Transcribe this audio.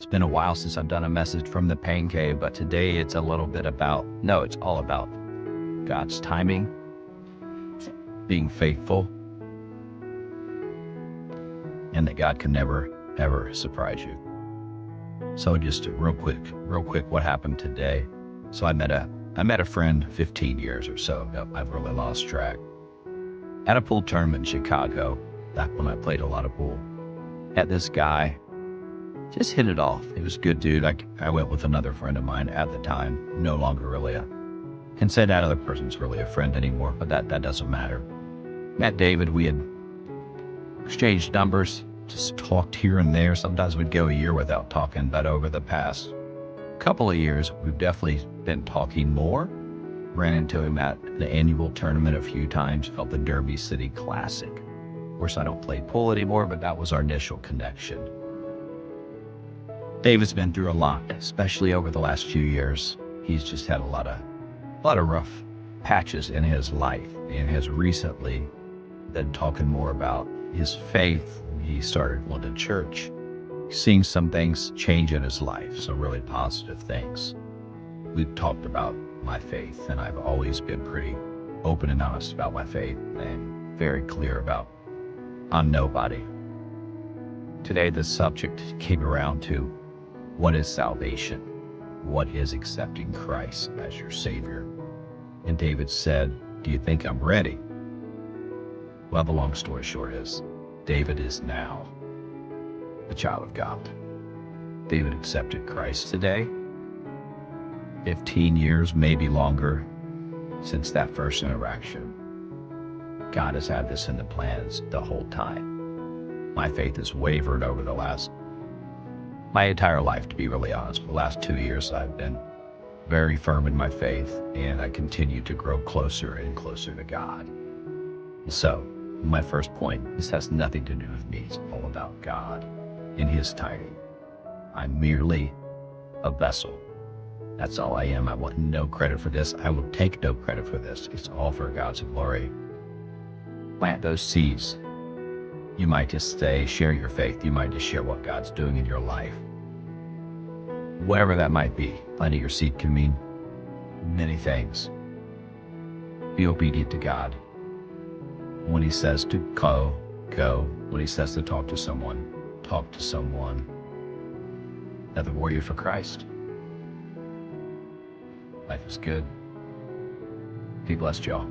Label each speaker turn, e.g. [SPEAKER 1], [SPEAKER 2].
[SPEAKER 1] It's been a while since I've done a message from the pain cave, but today it's a little bit about, no, it's all about God's timing, being faithful, and that God can never, ever surprise you. So just real quick, what happened today? So I met a friend 15 years or so ago. I've really lost track. At a pool tournament in Chicago, back when I played a lot of pool, had this guy just hit it off. He was a good dude. I went with another friend of mine at the time, no longer really can say that other person's really a friend anymore, but that doesn't matter. Met David, we had exchanged numbers, just talked here and there. Sometimes we'd go a year without talking, but over the past couple of years, we've definitely been talking more. Ran into him at the annual tournament a few times, felt the Derby City Classic. Of course, I don't play pool anymore, but that was our initial connection. David's been through a lot, especially over the last few years. He's just had a lot of rough patches in his life, and has recently been talking more about his faith. He started going to church, seeing some things change in his life, some really positive things. We've talked about my faith, and I've always been pretty open and honest about my faith and very clear about I'm nobody. Today, the subject came around to what is salvation? What is accepting Christ as your Savior? And David said, do you think I'm ready? Well, the long story short is, David is now a child of God. David accepted Christ today. 15 years, maybe longer, since that first interaction. God has had this in the plans the whole time. My faith has wavered over my entire life, to be really honest. The last 2 years, I've been very firm in my faith, and I continue to grow closer and closer to God. So, my first point, this has nothing to do with me. It's all about God and His timing. I'm merely a vessel. That's all I am. I want no credit for this. I will take no credit for this. It's all for God's glory. Plant those seeds. You might just say, share your faith. You might just share what God's doing in your life. Whatever that might be. Planting your seed can mean many things. Be obedient to God. When He says to go, go. When He says to talk to someone, talk to someone. Another warrior for Christ. Life is good. Be blessed, y'all.